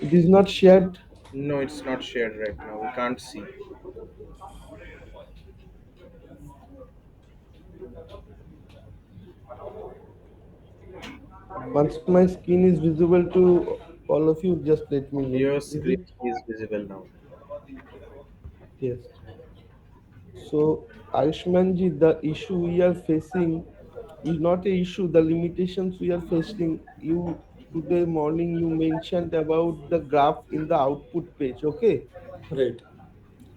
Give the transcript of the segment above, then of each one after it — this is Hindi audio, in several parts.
It is not shared. No, it's not shared right now. We can't see. Once my screen is visible to all of you, just let me know. Your Is screen it? is visible now. Yes. So, Ayushmanji, the issue we are facing is not a issue. The limitations we are facing, you today morning you mentioned about the graph in the output page. Okay. Right.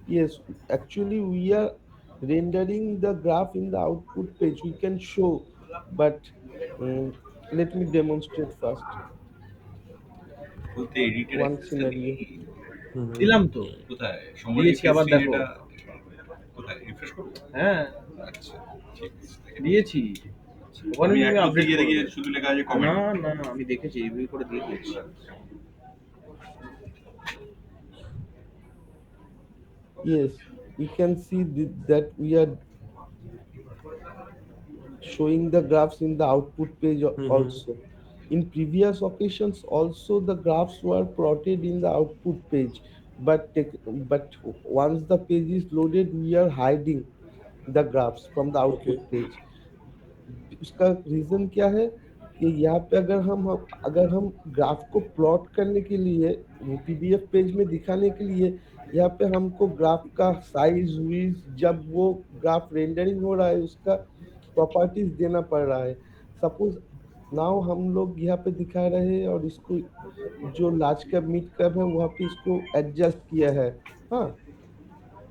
Yes, actually we are rendering the graph in the output page. We can show, but mm, let me demonstrate first. বলতে এডিটের One অ্যাক্সেসটা scenario. নেই। Mm-hmm. দিলাম তো। কোথায় সমর দিয়েছি, আবার এফএসসি দেখো। এটা কোথায় রিফ্রেশ করবো? হ্যাঁ, আচ্ছা, ঠিক আছে, দেখে নিচ্ছি। দিয়েছি। ওখানে আমি তুমি একদম আপডেট গিয়ে দেখি করবে। শুধু লেখা আছে না, কমেন্ট। না, আমি দেখেছি রিভিউ করে দিয়ে দিয়েছি। Yes, we can see that we are showing the graphs in the output page Mm-hmm. also. In previous occasions, also the graphs were plotted in the output page, but once the page is loaded, we are hiding the graphs from the Okay. output page. उसका रीजन क्या है कि यहाँ पे अगर हम ग्राफ को प्लॉट करने के लिए पीडीएफ पेज में दिखाने के लिए यहाँ पे हमको ग्राफ का साइज विज जब वो ग्राफ रेंडरिंग हो रहा है उसका प्रॉपर्टीज देना पड़ रहा है। सपोज नाउ हम लोग यहाँ पे दिखा रहे हैं और इसको जो लार्ज कैप मिड कैप है वहाँ पे इसको एडजस्ट किया है। हाँ,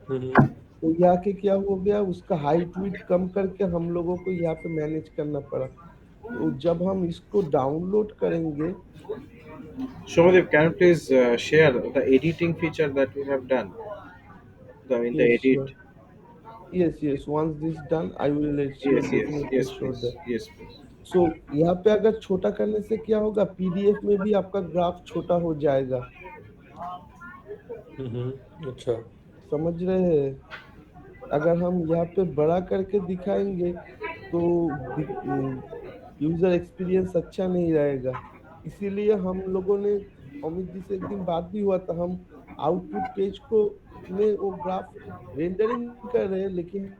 Mm-hmm. तो यहाँ के क्या हो गया उसका हाइट विड्थ कम करके हम लोगों को यहाँ पे मैनेज करना पड़ा। तो जब हम इसको डाउनलोड करेंगे। Shomadev, can you please share the editing feature that we have done? In the Yes, edit. sure. Yes, once this done I will let you Yes, yes, definitely yes, show please. that। Yes, please. सो यहाँ पे अगर छोटा करने से क्या होगा पीडीएफ में भी आपका ग्राफ छोटा हो जाएगा। Mm-hmm. अच्छा। समझ रहे हैं। अगर हम यहाँ पे बड़ा करके दिखाएंगे तो यूजर एक्सपीरियंस अच्छा नहीं रहेगा। इसीलिए हम लोगों ने अमित जी से एक दिन बात भी हुआ था। हम आउटपुट पेज को में वो ग्राफ रेंडरिंग कर रहे हैं लेकिन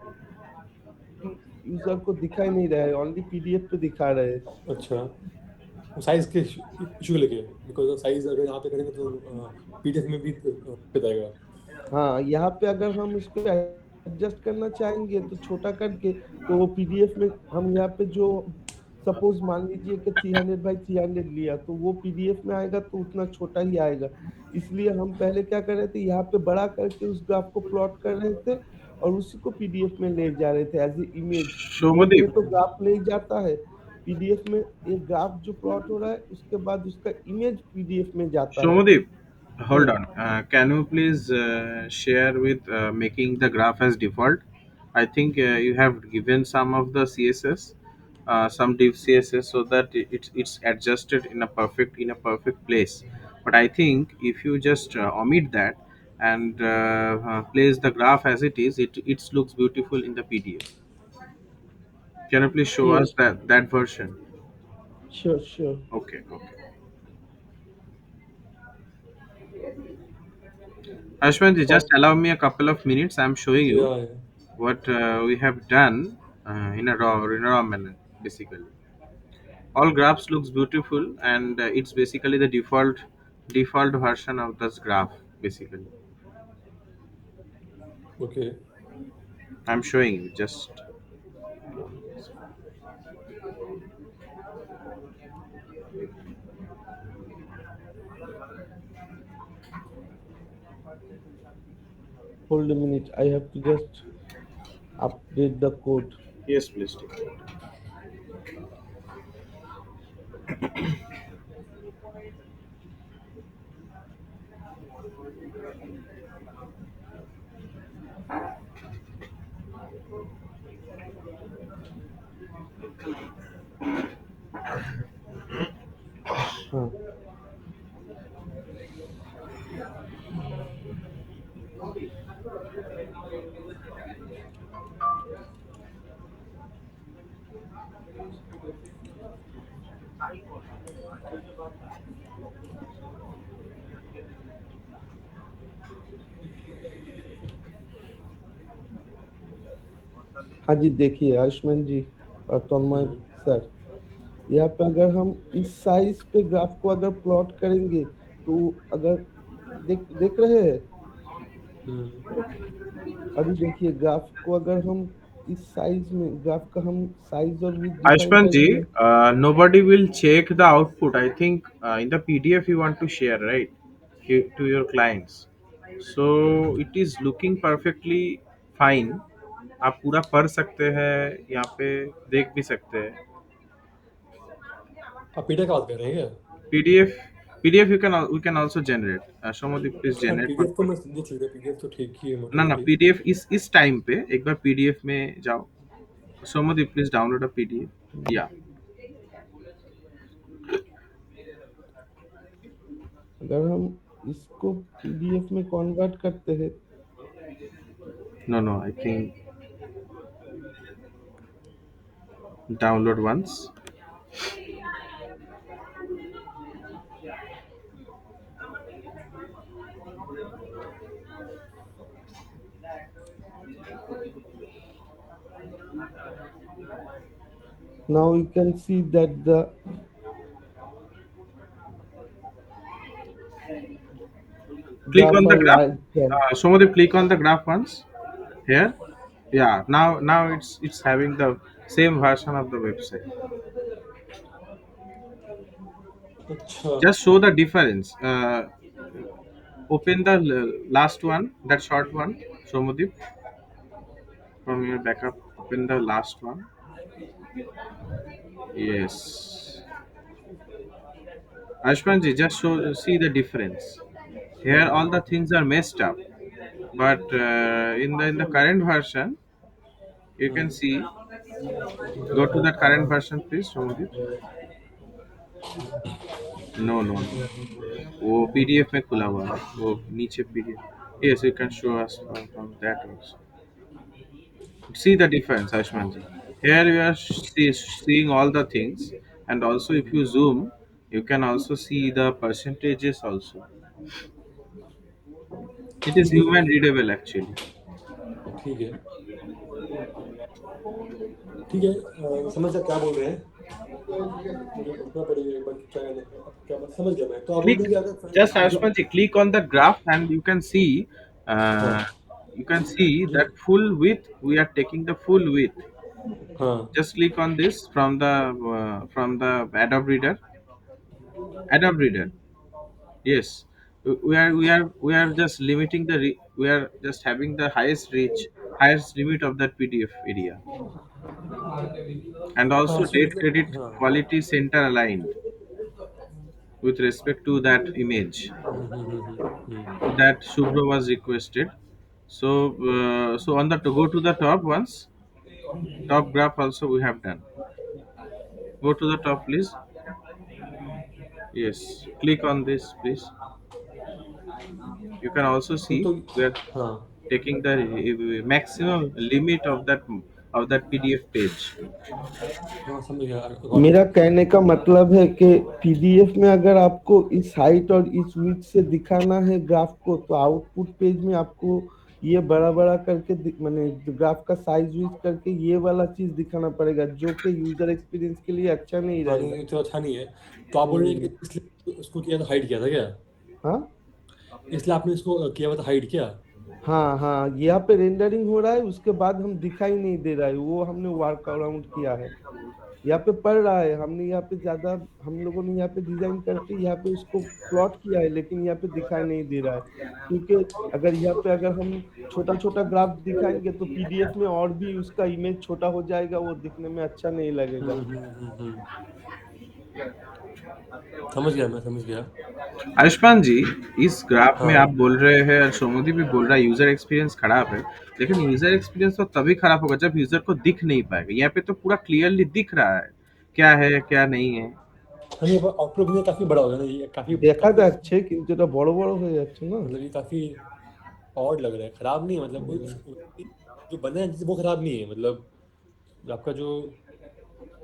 यूजर को दिखा ही नहीं रहा है, ओनली पीडीएफ पे दिखा रहे हैं। अच्छा, साइज के इशू के लेके, बिकॉज साइज अगर यहाँ पे करेंगे तो पीडीएफ में भी दिक्कत आएगा। हाँ, यहाँ पे अगर हम इसको एडजस्ट करना चाहेंगे तो छोटा करके तो वो पीडीएफ में हम यहाँ पे जो सपोज मान लीजिए कि 300 बाई 300 लिया तो वो पीडीएफ में आएगा तो उतना छोटा ही आएगा। इसलिए हम पहले क्या कर रहे थे यहाँ पे बड़ा करके उस ग्राफ को प्लॉट कर रहे थे और उसी को पीडीएफ में ले जा रहे थे एज ए इमेज। पेज में Shomadev, तो ग्राफ नहीं जाता है, पीडीएफ में एक ग्राफ जो प्लॉट हो रहा है उसके बाद उसका इमेज पीडीएफ में जाता है। Shomadev, hold hmm. on. Can you please share with making the graph as default? I think you have given some of the CSS, some div CSS, so that it's adjusted in a perfect place. But I think if you just omit that and place the graph as it is, it looks beautiful in the PDF. Can you please show us Yes, that version? sure। Okay, okay. Ashwanji, just For allow me a couple of minutes. I'm showing you या what we have done in a raw manner. Basically, all graphs looks beautiful, and it's basically the default version of this graph. Basically, okay. I'm showing you just. hold a minute, I have to just update the code। Yes, please take it. हाँ, हाँ जी, देखिए आयुष्मान जी और तन्मय सर, यहाँ पे अगर हम इस साइज पे ग्राफ को अगर प्लॉट करेंगे तो अगर देख देख रहे हैं, अभी देखिए ग्राफ को अगर हम इस साइज में ग्राफ का हम साइज और विड्थ डिफाइन Ashpan ji, करेंगे। nobody will check the output. I think in the PDF you want to share, right, to your clients. So it is looking perfectly fine. आप पूरा पढ़ सकते हैं, यहाँ पे देख भी सकते हैं. आप पीडीएफ का बात कर रहे हैं क्या? PDF PDF we can also generate. Shomodi, please हाँ, generate one पीडीएफ तो मैं PDF. समझ चुका, पीडीएफ तो ठीक ही है ना ना मोटामोटी। PDF इस टाइम पे एक बार PDF में जाओ. Shomodi, please download a PDF. Yeah. अगर हम इसको पीडीएफ में कन्वर्ट करते हैं No, I think download once. now you can see that the Click graph on the are graph. like that. Somadev, click on the graph once. Here. Yeah. Now it's having the same version of the website. अच्छा, Just show the difference. Open the last one, that short one, Somadev, from your backup. Open the last one. Yes. Ashpanji, just see the difference. Here all the things are messed up, but in the current version, you can see. Go to the current version, please, Somadev. No. वो PDF में खुला हुआ है, वो नीचे PDF. Yes, you can show us from that also. See the difference, Ashman ji. Here you are seeing all the things, and also if you zoom, you can also see the percentages also. It is ठीक है human readable actually. ठीक है ठीक है, समझ गया क्या बोल रहे हैं। मुझे पढ़ना पड़ेगा एक बार कि क्या क्या बात समझ गया मैं। तो आप बोल Click, रहे हैं कि just अगर जो Ashman ji, click on the graph and हाँ uh, you can see ji that full width. We are taking the full width. हाँ Just click on this from the Adobe Reader. Adobe Reader. Yes, we are just limiting we are just having the highest reach, highest limit of that PDF area, and हाँ also सो date मतलब credit हाँ quality center aligned with respect to that image that Shubhra was requested. So on the to go to the top once, top graph also we have done. Go to the top, please. Yes, click on this, please. You can also see तो we are हाँ taking the maximum limit of that PDF page. हाँ समझ गया, गॉट मेरा इट। कहने का मतलब है कि पीडीएफ में अगर आपको इस हाइट और इस विड्थ से दिखाना है ग्राफ को, तो आउटपुट पेज में आपको ये बड़ा बड़ा करके माने ग्राफ का साइज यूज करके ये वाला चीज दिखाना पड़ेगा, जो कि यूजर एक्सपीरियंस के लिए अच्छा नहीं हाँ रहेगा। नहीं तो अच्छा नहीं है। तो आप बोल रहे हैं हम्म, कि इसलिए उसको किया था, हाइड किया था क्या? हाँ इसलिए आपने इसको किया हुआ था हाइड किया? हाँ, यहाँ पे रेंडरिंग हो रहा है, उसके बाद हम दिखाई नहीं दे रहा है, वो हमने वर्क अराउंड किया है। यहाँ पे पढ़ रहा है, हमने यहाँ पे ज्यादा हम लोगों ने यहाँ पे डिजाइन करके यहाँ पे उसको प्लॉट किया है, लेकिन यहाँ पे दिखाई नहीं दे रहा है, क्योंकि अगर यहाँ पे अगर हम छोटा छोटा ग्राफ दिखाएंगे तो पीडीएफ में और भी उसका इमेज छोटा हो जाएगा, वो दिखने में अच्छा नहीं लगेगा। हम्म। समझ गया, मैं समझ गया। आयुष्मान जी, इस ग्राफ में आप हाँ बोल रहे हैं और सोमोदी भी बोल रहा है यूजर एक्सपीरियंस खराब है, लेकिन यूजर एक्सपीरियंस तो तभी खराब होगा जब यूजर को दिख नहीं पाएगा. यहाँ पे तो पूरा क्लियरली दिख रहा है क्या है क्या नहीं है. हाँ नहीं, आउटपुट मुझे काफी बड़ा हो गया ना, ये काफी দেখা काफी যাচ্ছে কিন্তু এটা বড় বড় হয়ে যাচ্ছে না। मतलब ये काफी ऑड लग रहा है, खराब नहीं है मतलब जो बना है वो खराब नहीं है, मतलब आपका जो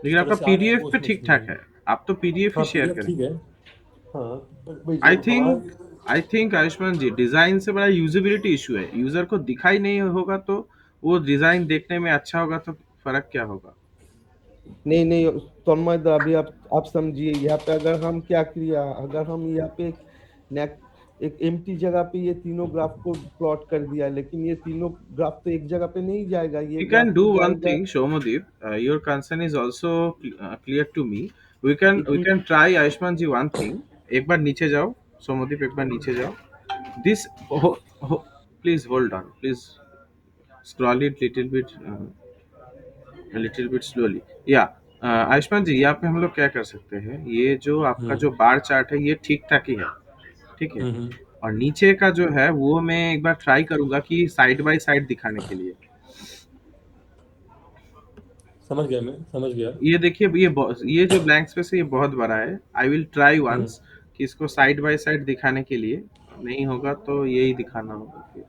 लेकिन जिस तरह आपका से आ रहा है पीडीएफ वो पे उसमें ठीक सही ठाक है। है. आप तो पीडीएफ ही हाँ शेयर पीडीएफ करें. ठीक है। हाँ वही आई जो थिंक हमारा I think Ayushman ji, design से बड़ा यूजेबिलिटी इशू है. यूजर को दिखाई नहीं होगा तो वो डिजाइन देखने में अच्छा होगा तो फर्क क्या होगा? नहीं नहीं तन्मय दा, अभी आप समझिए, यहाँ पे अगर हम क्या किया, अगर हम यहाँ पे एक एम्प्टी जगह पे ये तीनों ग्राफ को प्लॉट कर दिया, लेकिन ये तीनों ग्राफ तो एक जगह पे नहीं जाएगा, ये We can ग्राफ do तो one जाएगा thing, Shomodeep. Your concern is also clear to me. We can equity. try Ayushman ji one thing. एक बार नीचे जाओ, सोमोदीप एक बार नीचे जाओ. This please hold on. Please scroll it a little bit slowly. Yeah. Ayushman जी, यहाँ पे हम लोग क्या कर सकते हैं, ये जो आपका जो बार चार्ट है ये ठीक ठाक ही है, ठीक है, हम्म। और नीचे का जो है वो मैं एक बार ट्राई करूंगा कि साइड बाय साइड दिखाने के लिए. समझ गया, मैं समझ गया। ये देखिए, ये जो ब्लैंक स्पेस है ये बहुत बड़ा है. I will try hmm. Once कि इसको साइड बाय साइड दिखाने के लिए. नहीं होगा तो यही दिखाना होगा फिर.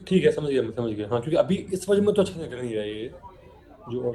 ठीक है, समझ गया, मैं समझ गया। हाँ, क्योंकि अभी इस वजह में तो अच्छा लग नहीं रहा है ये जो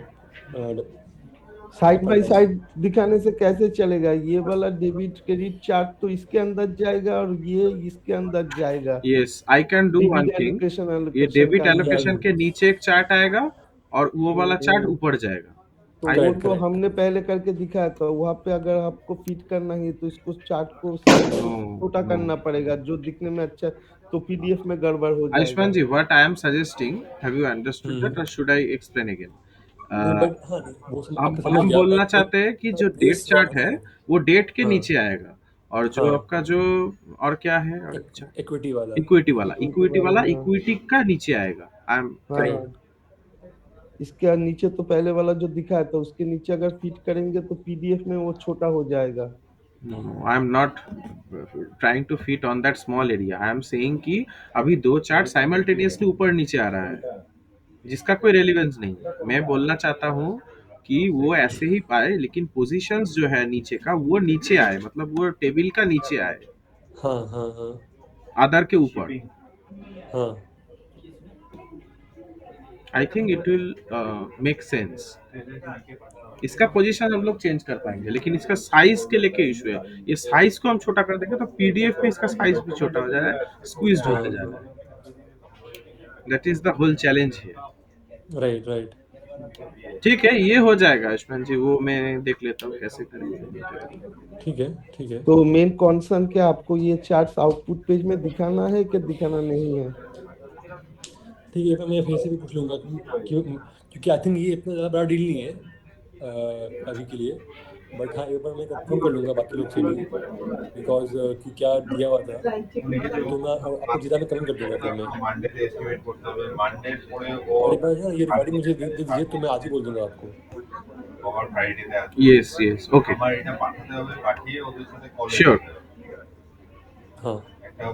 साइड बाय साइड दिखाने से कैसे चलेगा, ये वाला डेबिट क्रेडिट चार्ट तो इसके अंदर जाएगा और ये इसके अंदर जाएगा, yes, I can do one debit thing. Allocation ये एलोकेशन डेबिट का अंदर। एलोकेशन के नीचे एक चार्ट आएगा और वो वाला चार्ट हम्म, ऊपर जाएगा. तो आई वो करेक्ट तो करेक्ट। हमने पहले करके दिखाया था, वहां पे अगर आपको फिट करना है तो इसको चार्ट को साइज को नो छोटा नो करना पड़ेगा, जो दिखने में अच्छा, तो पीडीएफ में गड़बड़ हो आयुष्मान जाएगा। जी, what I am suggesting, have you understood that or should I explain again? नहीं, बट हाँ, नहीं, वो आपका समझ हम गया, बोलना बट चाहते हैं कि जो डेट बेस चार्ट है वो डेट के हाँ नीचे आएगा, और जो हाँ, आपका जो और क्या है, और इक्विटी वाला। इक्विटी वाला, हाँ। इक्विटी का नीचे आएगा. I am correct? हाँ, इसके नीचे तो पहले वाला जो दिखाया था उसके नीचे अगर फिट करेंगे तो पीडीएफ में वो छोटा हो जाएगा। No, I am not trying to fit on that small area. I am saying कि अभी दो चार्ट साइमल्टेनियसली ऊपर नीचे आ रहा है जिसका कोई रेलिवेंस नहीं है. मैं बोलना चाहता हूँ कि वो ऐसे ही पाए, लेकिन पोजीशंस जो है नीचे का वो नीचे आए, मतलब वो टेबल का नीचे आए, हाँ हाँ हाँ आधार के ऊपर. हाँ। I think it will make sense. इसका पोजीशन हम लोग चेंज कर पाएंगे, लेकिन इसका साइज के लेके इशू है. ये साइज को हम छोटा कर देंगे तो पीडीएफ में इसका साइज भी छोटा हो जा रहा है, स्क्वीज्ड हाँ होता जा रहा है. That is the whole challenge है. Right right. ठीक है, ये हो जाएगा आयुष्मान जी, वो मैं देख लेता हूँ कैसे करेंगे. ठीक है ठीक है। तो मेन कॉन्सर्न क्या, आपको ये चार्ट्स आउटपुट पेज में दिखाना है कि दिखाना नहीं है? ठीक है, तो मैं फिर से भी पूछ लूँगा क्योंकि आई थिंक ये इतना ज़्यादा बड़ा डील नहीं है अभी के लिए, बट हाँ, एक बार मैं कंफर्म कर लूँगा बाकी लोग से भी, बिकॉज कि क्या दिया हुआ था, तो मैं आपको जितना में कमेंट कर दूंगा फिर मैं। মানডেতে এস্টিমেট করতে হবে মানডে পরে ও और एक बार ना ये रिगार्डिंग मुझे दे दीजिए, तो मैं आज ही बोल दूंगा आपको। আমার ফ্রাইডেতে আছে यस यस, ओके, আমার এটা পাঠাতে হবে পাঠিয়ে ওদের সাথে কল श्योर. हाँ। একটা